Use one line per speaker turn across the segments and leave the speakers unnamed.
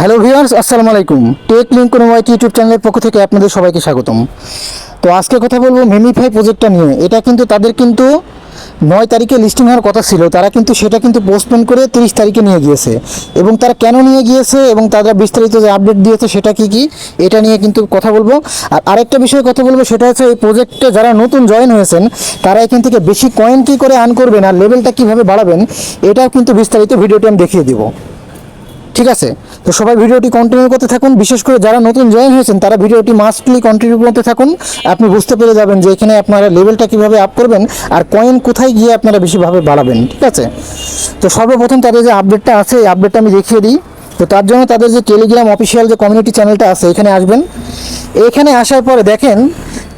Hello viewers, আসসালামু আলাইকুম। Take link কোনো ওয়াইটি ইউটিউব চ্যানেলের পক্ষ থেকে আপনাদের সবাইকে স্বাগতম। তো আজকে কথা বলবো মেমিফাই প্রজেক্টটা নিয়ে। এটা কিন্তু তাদের 9 তারিখে লিস্টিং হওয়ার কথা ছিল, তারা কিন্তু সেটা পোস্টপোন করে 30 তারিখে নিয়ে গিয়েছে। এবং তারা কেন নিয়ে গিয়েছে এবং তারা বিস্তারিত যে আপডেট দিয়েছে সেটা কি এটা নিয়ে কথা বলবো। আর আরেকটা বিষয়ে কথা বলবো, সেটা হচ্ছে এই প্রজেক্টে যারা নতুন জয়েন হয়েছেন তারা এখান থেকে বেশি কয়েন কী করে আর্ন করবেন আর লেভেলটা কীভাবে বাড়াবেন, এটাও বিস্তারিত ভিডিওটি আমি দেখিয়ে দেবো। ঠিক আছে, তো সবাই ভিডিওটি কন্টিনিউ করতে থাকুন। বিশেষ করে যারা নতুন জয়েন হয়েছেন তারা ভিডিওটি মাস্টলি কন্টিনিউ করতে থাকুন। আপনি বুঝতে পেরে যাবেন যে এখানে আপনারা লেভেলটা কীভাবে আপ করবেন আর কয়েন কোথায় গিয়ে আপনারা বেশিভাবে বাড়াবেন। ঠিক আছে, তো সর্বপ্রথম তাদের যে আপডেটটা আছে এই আপডেটটা আমি দেখিয়ে দিই। তো তার জন্য তাদের যে টেলিগ্রাম অফিসিয়াল যে কমিউনিটি চ্যানেলটা আছে এখানে আসবেন। এখানে আসার পরে দেখেন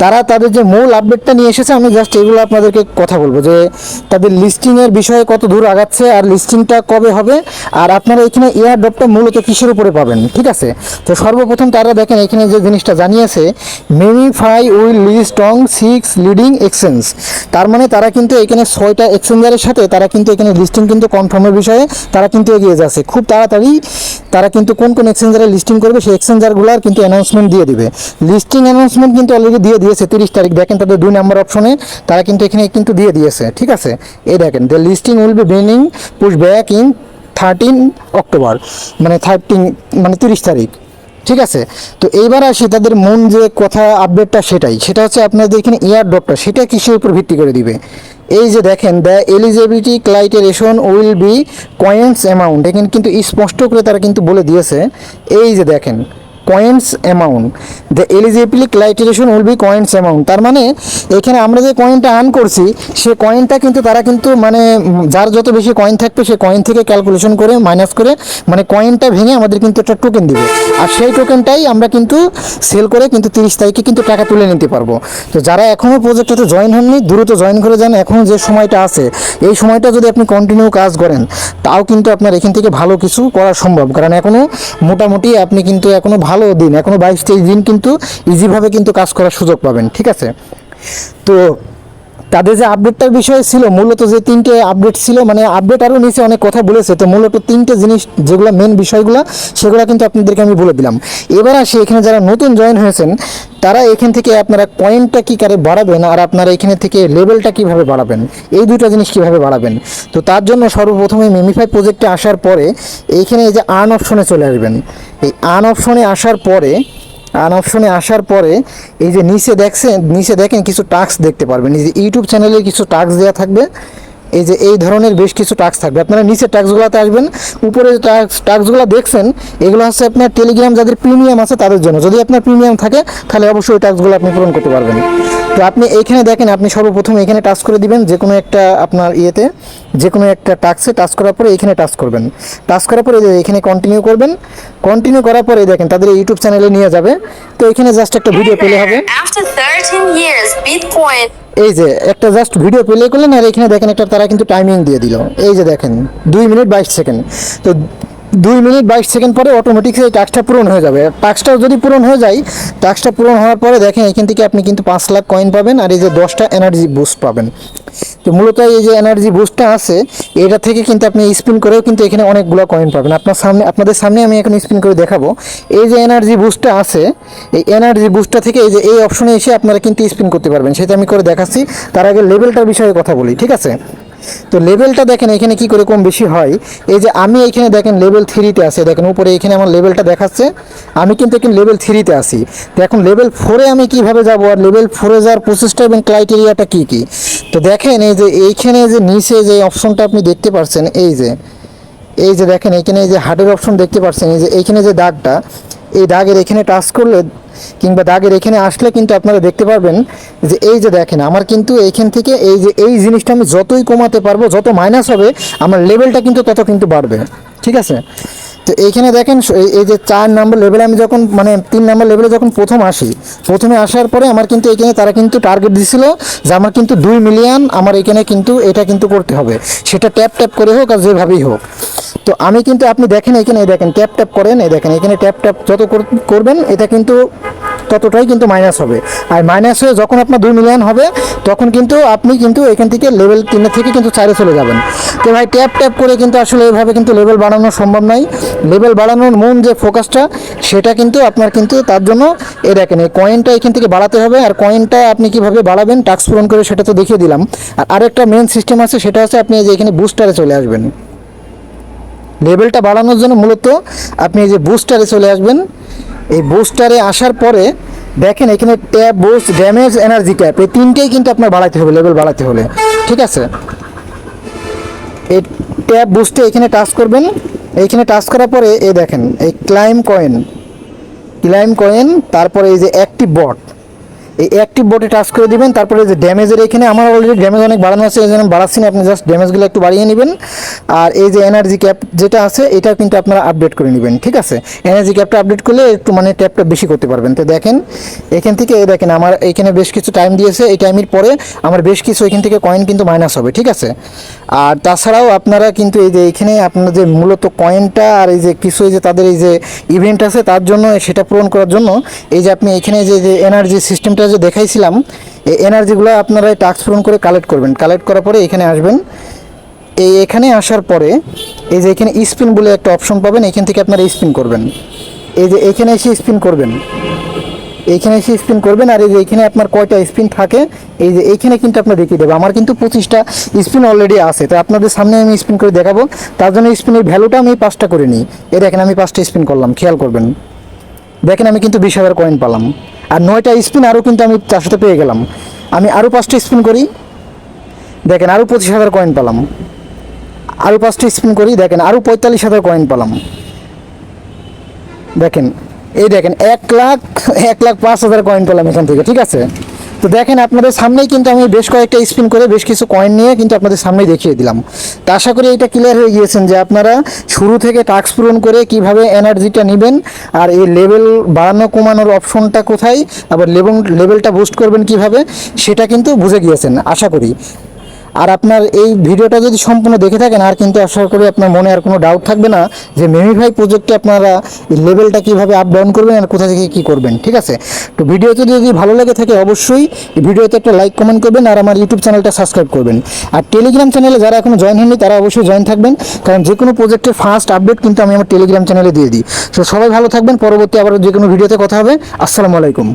তারা তাদের যে মূল আপডেটটা নিয়ে এসেছে। আমি জাস্ট এগুলো আপনাদেরকে কথা বলবো যে তাদের লিস্টিংয়ের বিষয়ে কত দূর আগাচ্ছে আর লিস্টিংটা কবে হবে আর আপনারা এখানে এয়ার ড্রপটা মূলত কিসের উপরে পাবেন। ঠিক আছে, তো সর্বপ্রথম তারা দেখেন এখানে যে জিনিসটা জানিয়েছে, Memefi will list on 6 leading exchange. তার মানে তারা এখানে 6টা এক্সচেঞ্জারের সাথে তারা এখানে লিস্টিং কনফার্মের বিষয়ে তারা এগিয়ে যাচ্ছে। খুব তাড়াতাড়ি তারা কোন কোন এক্সচেঞ্জারে লিস্টিং করবে সেই এক্সচেঞ্জারগুলোর অ্যানাউন্সমেন্ট দিয়ে দিবে। লিস্টিং অ্যানাউন্সমেন্ট অলরেডি দিয়ে দিয়েছে 30 তারিখ। দেখেন তাদের 2 নম্বর অপশনে তারা এখানে দিয়ে দিয়েছে। ঠিক আছে, এই দেখেন the listing will be beginning push back in 13 October, মানে 30 তারিখ। ঠিক আছে, তো এইবার আসি তাদের মূল যে কথা আপডেটটা সেটা হচ্ছে আপনাদের এখানে এয়ার ড্রপটা সেটা কিসের উপর ভিত্তি করে দিবে। এই যে দেখেন the eligibility criterion will be coins amount, এখানে স্পষ্ট করে তারা বলে দিয়েছে। এই যে দেখেন coins amount, the eligibility criterion will be coins amount. তার মানে এখানে আমরা যে কয়েনটা আর্ন করছি সে কয়েনটা তারা মানে যার যত বেশি কয়েন থাকবে সে কয়েন থেকে ক্যালকুলেশন করে মাইনাস করে মানে কয়েনটা ভেঙে আমাদের একটা টোকেন দিবে। আর সেই টোকেনটাই আমরা সেল করে 30 তারিখে টাকা তুলে নিতে পারবো। তো যারা এখনও প্রজেক্টটাতে জয়েন হননি দ্রুত জয়েন করে যান। এখনও যে সময়টা আছে এই সময়টা যদি আপনি কন্টিনিউ কাজ করেন তাও আপনার এখান থেকে ভালো কিছু করা সম্ভব। কারণ এখনও মোটামুটি আপনি এখনও ভালো দিন, এখনও 22-23 দিন ইজিভাবে কাজ করার সুযোগ পাবেন। ঠিক আছে, তো তাদের যে আপডেটটার বিষয় ছিল মূলত যে 3টে আপডেট ছিল, মানে আপডেট আরও নিচে অনেক কথা বলেছে, তো মূলত 3টে জিনিস যেগুলো মেন বিষয়গুলো সেগুলো আপনাদেরকে আমি বলে দিলাম। এবার আসি এখানে যারা নতুন জয়েন হয়েছেন তারা এখান থেকে আপনারা কয়েনটা কী করে বাড়াবেন আর আপনারা এখানে থেকে লেভেলটা কীভাবে বাড়াবেন, এই দুটো জিনিস কীভাবে বাড়াবেন। তো তার জন্য সর্বপ্রথমে মেমিফাই প্রজেক্টে আসার পরে এইখানে এই যে আর্ন অপশনে চলে আসবেন। এই আর্ন অপশনে আসার পরে এই যে নিচে দেখেন কিছু টাস্ক দেখতে পারবেন। এই যে ইউটিউব চ্যানেলে কিছু টাস্ক দেওয়া থাকবে, এই যে এই ধরনের বেশ কিছু টাস্ক থাকবে। আপনারা নিচে টাস্কগুলোতে আসবেন। উপরে যে টাস্কগুলো দেখছেন এগুলো হচ্ছে আপনার টেলিগ্রাম যাদের প্রিমিয়াম আছে তাদের জন্য। যদি আপনার প্রিমিয়াম থাকে তাহলে অবশ্যই ওই টাস্কগুলো আপনি পূরণ করতে পারবেন। তো আপনি এইখানে দেখেন আপনি সর্বপ্রথম এখানে টাস্ক করে দিবেন যে কোনো একটা আপনার যে কোনো একটা টাস্কে টাস্ক করার পরে এখানে টাস্ক করবেন। টাস্ক করার পরে এখানে কন্টিনিউ করবেন। কন্টিনিউ করার পরে দেখেন তাদের ইউটিউব চ্যানেলে নিয়ে যাবে। তো এখানে জাস্ট একটা ভিডিও প্লে হবে। এই যে একটা জাস্ট ভিডিও প্লে করলেন আর এখানে দেখেন একটা তারা টাইমিং দিয়ে দিল। এই যে দেখেন 2 মিনিট 22 সেকেন্ড। তো 2 মিনিট 22 সেকেন্ড পরে অটোমেটিক এই টাস্কটা পূরণ হয়ে যাবে। টাস্কটা যদি পূরণ হয়ে যায়, টাস্কটা পূরণ হওয়ার পরে দেখেন এখান থেকে আপনি 5 লাখ কয়েন পাবেন আর এই যে 10টা এনার্জি বুস্ট পাবেন। তো মূলত এই যে এনার্জি বুস্টটা আছে এটা থেকে আপনি স্পিন করেও এখানে অনেকগুলো কয়েন পাবেন। আপনাদের সামনে আমি এখন স্পিন করে দেখাবো। এই যে এনার্জি বুস্টটা আছে এই এনার্জি বুস্টটা থেকে এই যে এই অপশনে এসে আপনারা স্পিন করতে পারবেন, সেটা আমি করে দেখাচ্ছি। তার আগে লেভেলটার বিষয়ে কথা বলি। ঠিক আছে, তো লেভেলটা দেখেন এখানে কি করে কম বেশি হয়। এই যে আমি এখানে দেখেন লেভেল 3তে আছে, দেখেন উপরে এখানে আমার লেভেলটা দেখাচ্ছে। আমি এখানে লেভেল 3তে আছি। তো এখন লেভেল 4-এ আমি কিভাবে যাব আর লেভেল 4-এ যাওয়ার প্রসেসটা এবং ক্রাইটেরিয়াটা কি তো দেখেন এই যে এইখানে যে নিচে যে অপশনটা আপনি দেখতে পাচ্ছেন, এই যে দেখেন এখানে এই যে হার্ডের অপশন দেখতে পাচ্ছেন, এই যে এইখানে যে দাগটা, এই দাগের এখানে টাচ করলে কিংবা দাগের এখানে আসলে আপনারা দেখতে পারবেন যে এই যে দেখেন আমার এইখান থেকে এই যে এই জিনিসটা আমি যতই কমাতে পারবো, যত মাইনাস হবে আমার লেভেলটা তত বাড়বে। ঠিক আছে, তো এইখানে দেখেন এই যে 4 নম্বর লেভেলে আমি যখন 3 নম্বর লেভেলে যখন প্রথমে আসার পরে আমার এখানে তারা টার্গেট দিছিল যে আমার 2 মিলিয়ন আমার এখানে এটা করতে হবে, সেটা ট্যাপ করে হোক আর যেভাবেই হোক। তো আমি আপনি দেখেন এখানে দেখেন ট্যাপ করেন, এই দেখেন এখানে ট্যাপ যত করবেন এটা ততটাই মাইনাস হবে। আর মাইনাস হয়ে যখন আপনার 2 মিলিয়ন হবে তখন আপনি এখান থেকে লেভেল 3 থেকে 4-এ চলে যাবেন। তো ভাই ট্যাপ করে আসলে এভাবে লেভেল বাড়ানো সম্ভব নয়। লেভেল বাড়ানোর মূল যে ফোকাসটা সেটা কিন্তু আপনার কিন্তু তার জন্য এই দেখেন এই কয়েনটা এখান থেকে বাড়াতে হবে। আর কয়েনটা আপনি কিভাবে বাড়াবেন টাস্ক পূরণ করে সেটা তো দেখিয়ে দিলাম। আর আরেকটা মেন সিস্টেম আছে, সেটা হচ্ছে আপনি এই যে এখানে বুস্টারে চলে আসবেন। লেভেলটা বাড়ানোর জন্য মূলত আপনি এই যে বুস্টারে চলে আসবেন। এই বুস্টারে আসার পরে দেখেন এখানে tap, boost, damage, energy cap, এই তিনটেই কিন্তু আপনার বাড়াতে হবে লেভেল বাড়াতে হলে, ঠিক আছে। এই ট্যাপ বুস্টে এখানে টাচ করবেন। এইখানে টাচ করার পরে এই দেখেন এই ক্লাইম কয়েন, তারপরে এই যে অ্যাক্টিভ বট, এই অ্যাক্টিভ বোর্ডে টাচ করে দিবেন। তারপরে যে ড্যামেজের এখানে আমার অলরেডি ড্যামেজ অনেক বাড়ানো আছে, এই জন্য বাড়াচ্ছি না, আপনি জাস্ট ড্যামেজগুলো একটু বাড়িয়ে নেবেন। আর এই যে এনার্জি ক্যাপ যেটা আছে এটা কিন্তু আপনারা আপডেট করে নেবেন, ঠিক আছে। এনার্জি ক্যাপটা আপডেট করলে একটু মানে ট্যাপটা বেশি করতে পারবেন। তো দেখেন এখান থেকে এই দেখেন আমার এখানে বেশ কিছু টাইম দিয়েছে, এই টাইমের পরে আমার বেশ কিছু এখান থেকে কয়েন কিন্তু মাইনাস হবে, ঠিক আছে। আর তাছাড়াও আপনারা কিন্তু এই যে এখানে আপনার যে মূলত কয়েনটা আর এই যে কিছু এই যে তাদের এই যে ইভেন্ট আছে তার জন্য সেটা পূরণ করার জন্য এই যে আপনি এখানে যে এনার্জি সিস্টেমটা যে দেখাইছিলাম, এই এনার্জিগুলো আপনারা টাস্ক পূরণ করে কালেক্ট করবেন। কালেক্ট করার পরে এখানে আসবেন। এখানে আসার পরে এই যে এখানে স্পিন বলে একটা অপশন পাবেন, এখান থেকে আপনারা স্পিন করবেন। এই যে এখানে এসে স্পিন করবেন, এইখানে এসে স্পিন করবেন। আর এই যে এখানে আপনার কয়টা স্পিন থাকে এই যে এইখানে কিন্তু আপনার দেখিয়ে দেবে। আমার কিন্তু 25টা স্পিন অলরেডি আছে, তো আপনাদের সামনে আমি স্পিন করে দেখাবো। তার জন্য স্পিনের ভ্যালুটা আমি 5টা করে নিই। এই দেখেন আমি 5টা স্পিন করলাম, খেয়াল করবেন। দেখেন আমি কিন্তু 20,000 কয়েন পেলাম। আর 9টা স্পিন আরও কিন্তু আমি তার সাথে পেয়ে গেলাম। আমি আরও 5টা স্পিন করি, দেখেন আরও 25,000 কয়েন পেলাম। আরও 5টা স্পিন করি, দেখেন আরও 45,000 কয়েন পেলাম। দেখেন এই দেখেন 1,05,000 কয়েন পেলাম এখান থেকে, ঠিক আছে। তো দেখেন আপনাদের সামনেই কিন্তু আমি বেশ কয়েকটা স্পিন করে বেশ কিছু কয়েন নিয়ে কিন্তু আপনাদের সামনেই দেখিয়ে দিলাম। তো আশা করি এটা ক্লিয়ার হয়ে গিয়েছেন যে আপনারা শুরু থেকে টাস্ক পূরণ করে কিভাবে এনার্জিটা নেবেন, আর এই লেভেল বাড়ানো কমানোর অপশনটা কোথায়, আবার লেভেলটা বুস্ট করবেন কিভাবে, সেটা কিন্তু বুঝে গিয়েছেন আশা করি। আর আপনার এই ভিডিওটা যদি সম্পূর্ণ দেখে থাকেন আর কিন্তু আশা করি আপনার মনে আর কোনো ডাউট থাকবে না যে মেমিফাই প্রজেক্টে আপনারা লেভেলটা কীভাবে আপ ডাউন করবেন আর কোথা থেকে কী করবেন, ঠিক আছে। তো ভিডিওতে যদি ভালো লেগে থাকে অবশ্যই এই ভিডিওতে একটা লাইক কমেন্ট করবেন আর আমার ইউটিউব চ্যানেলটা সাবস্ক্রাইব করবেন। আর টেলিগ্রাম চ্যানেলে যারা এখনো জয়েন হয়নি তারা অবশ্যই জয়েন থাকবেন, কারণ যে কোনো প্রজেক্টের ফার্স্ট আপডেট কিন্তু আমি আমার টেলিগ্রাম চ্যানেলে দিয়ে দিই। তো সবাই ভালো থাকবেন, পরবর্তী আবার যে কোনো ভিডিওতে কথা হবে। আসসালামু আলাইকুম।